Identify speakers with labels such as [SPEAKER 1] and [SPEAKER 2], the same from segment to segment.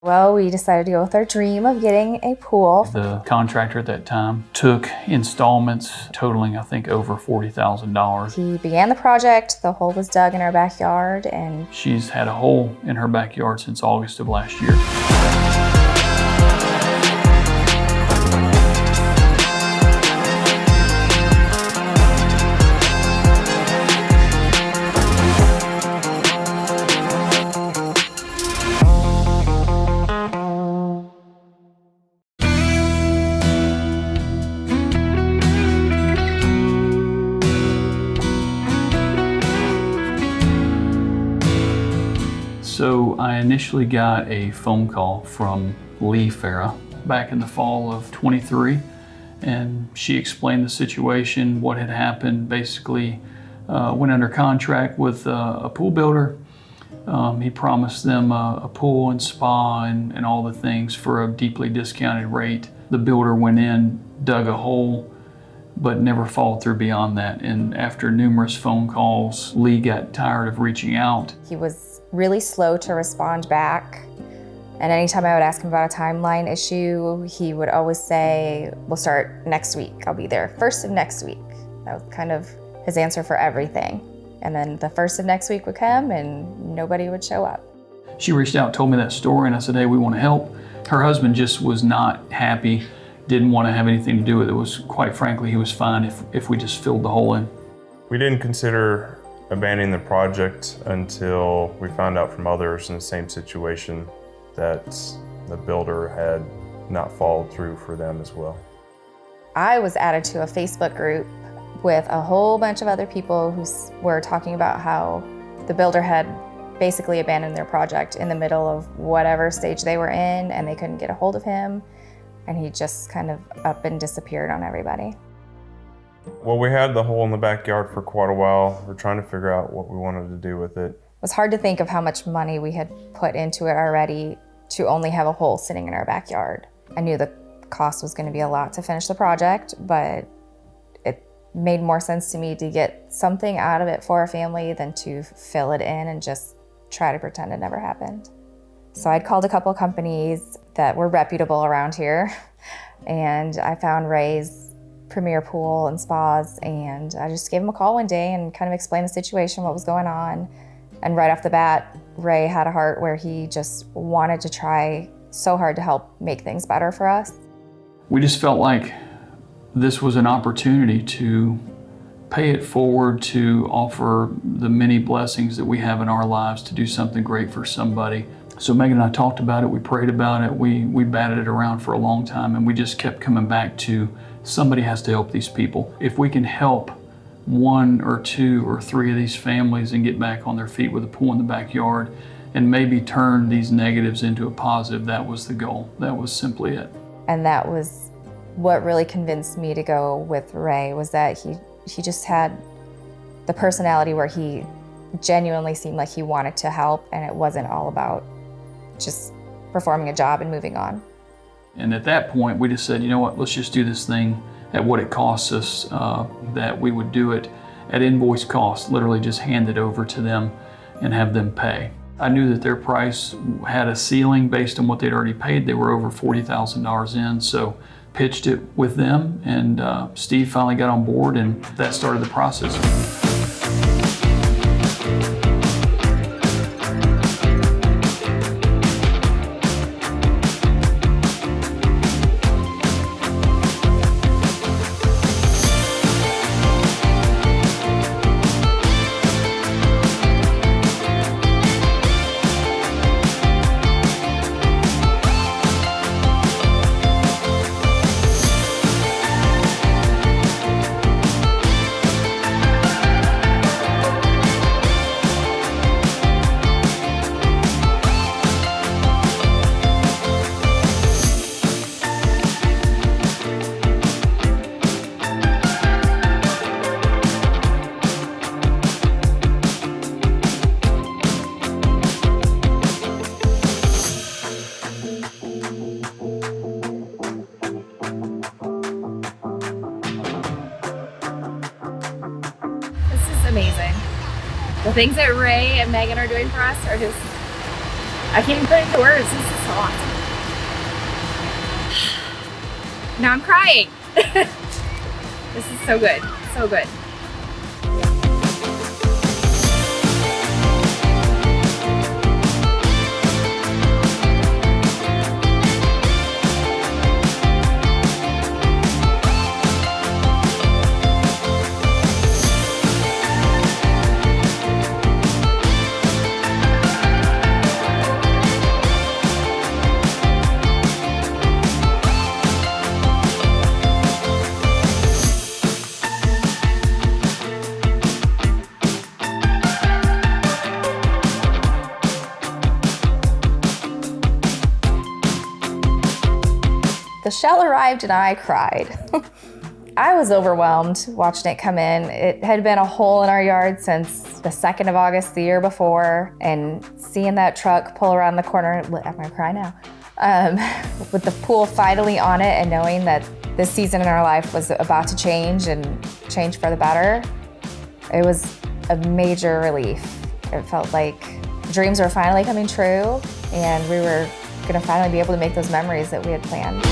[SPEAKER 1] Well, we decided to go with our dream of getting a pool.
[SPEAKER 2] The contractor at that time took installments totaling, I think, over $40,000.
[SPEAKER 1] He began the project, the hole was dug in our backyard, and
[SPEAKER 2] She's had a hole in her backyard since August of last year. So I initially got a phone call from Lee Farah back in the fall of 23, and she explained the situation, what had happened. Basically, went under contract with a pool builder. He promised them a pool and spa and all the things for a deeply discounted rate. The builder went in, dug a hole, but never followed through beyond that. And after numerous phone calls, Lee got tired of reaching out.
[SPEAKER 1] he was really slow to respond back. And anytime I would ask him about a timeline issue, he would always say, "We'll start next week. I'll be there first of next week." That was kind of his answer for everything. And then the first of next week would come and nobody would show up.
[SPEAKER 2] She reached out, told me that story, and I said, hey, we want to help. Her husband just was not happy, didn't want to have anything to do with it. Was, quite frankly, he was fine if we just filled the hole in.
[SPEAKER 3] We didn't consider abandoning the project until we found out from others in the same situation that the builder had not followed through for them as well.
[SPEAKER 1] I was added to a Facebook group with a whole bunch of other people who were talking about how the builder had basically abandoned their project in the middle of whatever stage they were in, and they couldn't get a hold of him, and he just kind of up and disappeared on everybody.
[SPEAKER 3] Well, we had the hole in the backyard for quite a while. We're trying to figure out what we wanted to do with it.
[SPEAKER 1] It was hard to think of how much money we had put into it already to only have a hole sitting in our backyard. I knew the cost was going to be a lot to finish the project, but it made more sense to me to get something out of it for our family than to fill it in and just try to pretend it never happened. So I'd called a couple companies that were reputable around here, and I found Ray's Premier Pool and Spas, and I just gave him a call one day and kind of explained the situation, what was going on. And right off the bat, Ray had a heart where he just wanted to try so hard to help make things better for us.
[SPEAKER 2] We just felt like this was an opportunity to pay it forward, to offer the many blessings that we have in our lives, to do something great for somebody. So Megan and I talked about it, we prayed about it, we batted it around for a long time, and we just kept coming back to somebody has to help these people. If we can help one or two or three of these families and get back on their feet with a pool in the backyard and maybe turn these negatives into a positive, that was the goal. That was simply it.
[SPEAKER 1] And that was what really convinced me to go with Ray, was that he just had the personality where he genuinely seemed like he wanted to help, and it wasn't all about just performing a job and moving on.
[SPEAKER 2] And at that point, we just said, you know what, let's just do this thing at what it costs us, that we would do it at invoice cost, literally just hand it over to them and have them pay. I knew that their price had a ceiling based on what they'd already paid. They were over $40,000 in, so pitched it with them, and Steve finally got on board, and that started the process.
[SPEAKER 1] Amazing. The things that Ray and Megan are doing for us are just I can't even put it into words. This is so awesome. Now I'm crying. This is so good. So good. The shell arrived and I cried. I was overwhelmed watching it come in. It had been a hole in our yard since the 2nd of August the year before, and seeing that truck pull around the corner, I'm gonna cry now, with the pool finally on it and knowing that this season in our life was about to change and change for the better, it was a major relief. It felt like dreams were finally coming true and we were gonna finally be able to make those memories that we had planned.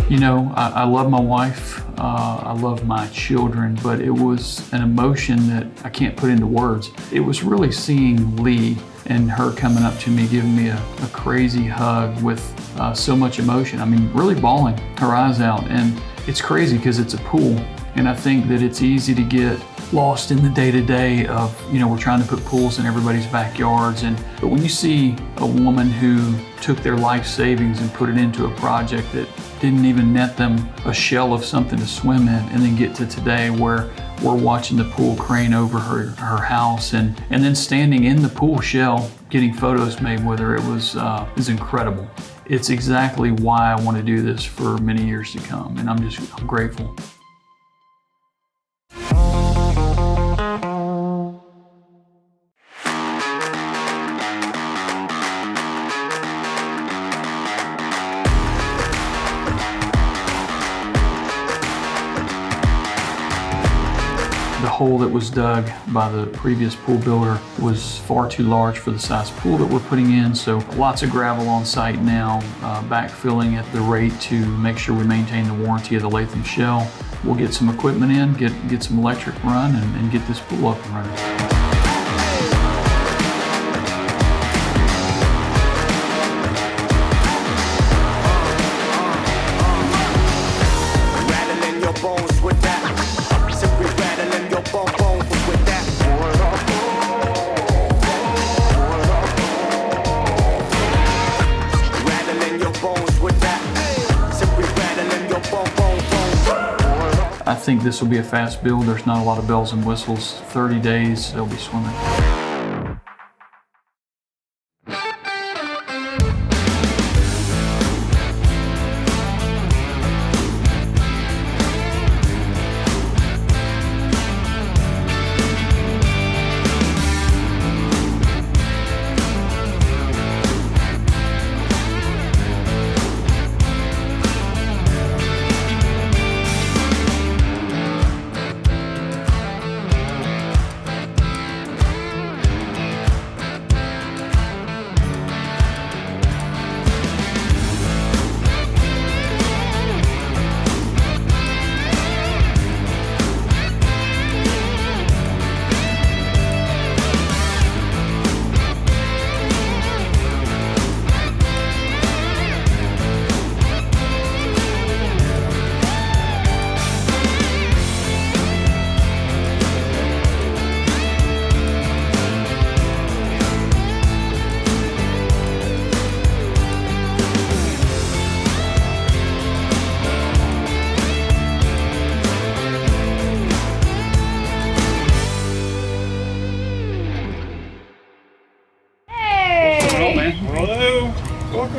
[SPEAKER 2] You know, I love my wife, I love my children, but it was an emotion that I can't put into words. It was really seeing Lee and her coming up to me, giving me a crazy hug with so much emotion. I mean, really bawling her eyes out. And it's crazy because it's a pool. And I think that it's easy to get lost in the day-to-day of, you know, we're trying to put pools in everybody's backyards. But when you see a woman who took their life savings and put it into a project that didn't even net them a shell of something to swim in, and then get to today where we're watching the pool crane over her house and then standing in the pool shell, getting photos made with her, it was incredible. It's exactly why I want to do this for many years to come, and I'm grateful. The hole that was dug by the previous pool builder was far too large for the size pool that we're putting in, so lots of gravel on site now, backfilling at the rate to make sure we maintain the warranty of the Latham shell. We'll get some equipment in, get some electric run, and get this pool up and running. I think this will be a fast build. There's not a lot of bells and whistles. 30 days, they'll be swimming.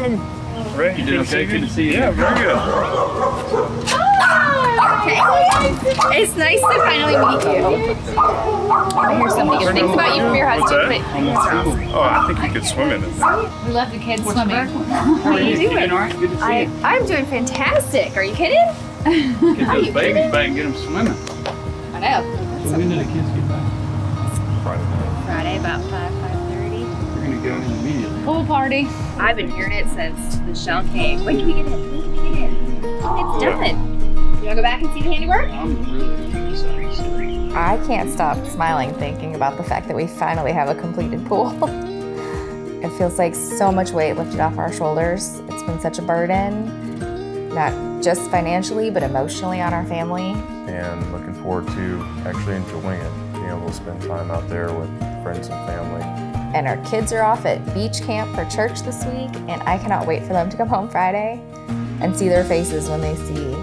[SPEAKER 4] morning.
[SPEAKER 5] Ray,
[SPEAKER 2] You did okay? Good to see you.
[SPEAKER 5] Yeah, very good.
[SPEAKER 4] It's nice to finally meet you. I hear so many good things about you from your husband, but you guys are awesome.
[SPEAKER 5] Oh, I think you could swim in it.
[SPEAKER 4] We love the kids swimming.
[SPEAKER 2] How
[SPEAKER 4] are you doing?
[SPEAKER 2] All right, good to see you.
[SPEAKER 4] I'm doing fantastic. Are you kidding?
[SPEAKER 2] Get those babies back and get them swimming.
[SPEAKER 4] I know.
[SPEAKER 2] So when did the kids get back?
[SPEAKER 4] Friday about 5:30.
[SPEAKER 2] We're gonna go in immediately.
[SPEAKER 4] Pool party. I've been hearing it since Michelle came. When can we get in? When can we get in? It's done. You wanna go back and see the handiwork?
[SPEAKER 2] I'm really excited.
[SPEAKER 1] I can't stop smiling thinking about the fact that we finally have a completed pool. It feels like so much weight lifted off our shoulders. It's been such a burden, not just financially, but emotionally on our family.
[SPEAKER 3] And looking forward to actually enjoying it, being able to spend time out there with friends and family.
[SPEAKER 1] And our kids are off at beach camp for church this week, and I cannot wait for them to come home Friday and see their faces when they see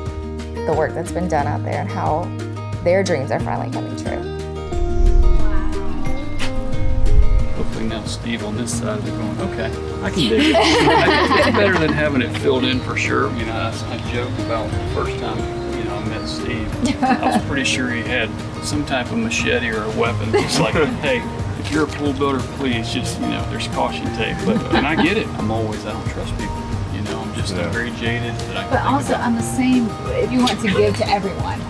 [SPEAKER 1] the work that's been done out there and how their dreams are finally coming true.
[SPEAKER 2] Hopefully now Steve on this side is going, okay, I can dig it. It's better than having it filled in for sure. You know, I joked about the first time, you know, I met Steve. I was pretty sure he had some type of machete or a weapon. It's like, hey, if you're a pool builder, please just, you know, there's caution tape. And I get it. I don't trust people. You know, I'm just very jaded that I can
[SPEAKER 6] But
[SPEAKER 2] think
[SPEAKER 6] also
[SPEAKER 2] about.
[SPEAKER 6] on the same, if you want to give to everyone,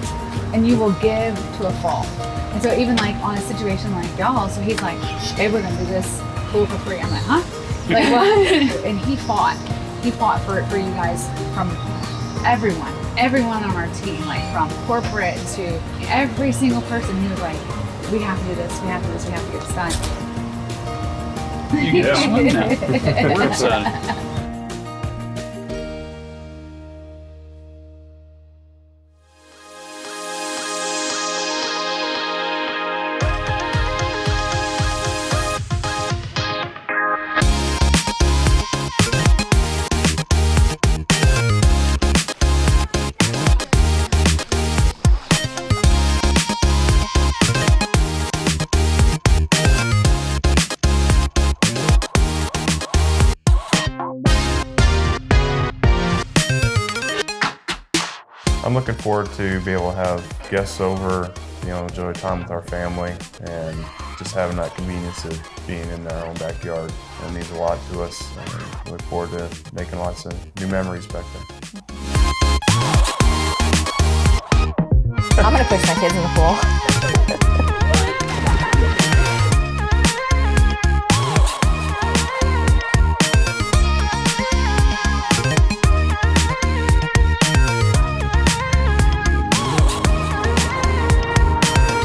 [SPEAKER 6] and you will give to a fault. And so even like on a situation like y'all, so he's like, hey, we're gonna do this pool for free. I'm like, huh? Like what? And he fought for you guys from everyone on our team, like from corporate to every single person. He was like, we have to do this, we have to do this, we have to get this done.
[SPEAKER 2] You get to swim now. We're excited.
[SPEAKER 3] I'm looking forward to be able to have guests over, you know, enjoy time with our family, and just having that convenience of being in our own backyard. It means a lot to us, and look forward to making lots of new memories back there.
[SPEAKER 1] I'm gonna push my kids in the pool.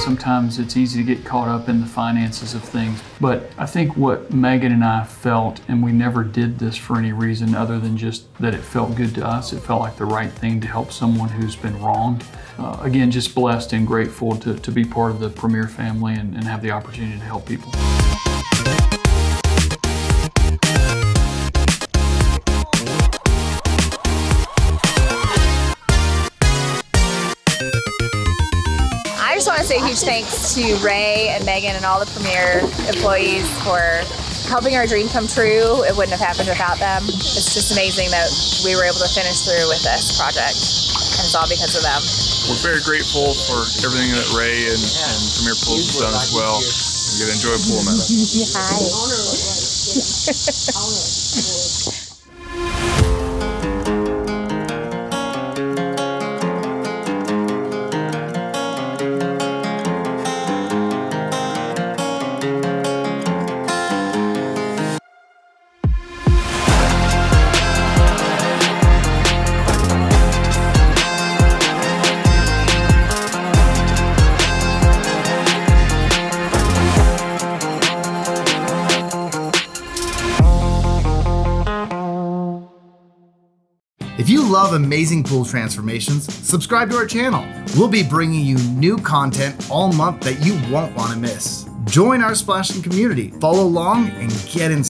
[SPEAKER 2] Sometimes it's easy to get caught up in the finances of things, but I think what Megan and I felt, and we never did this for any reason other than just that it felt good to us, it felt like the right thing to help someone who's been wronged. Again, just blessed and grateful to be part of the Premier family and have the opportunity to help people.
[SPEAKER 4] I just want to say a huge thanks to Ray and Megan and all the Premier employees for helping our dream come true. It wouldn't have happened without them. It's just amazing that we were able to finish through with this project, and it's all because of them.
[SPEAKER 5] We're very grateful for everything that Ray and Premier Pools have done as well. We get to enjoy a pool now.
[SPEAKER 7] If you love amazing pool transformations, subscribe to our channel. We'll be bringing you new content all month that you won't want to miss. Join our Splashin community, follow along, and get inspired.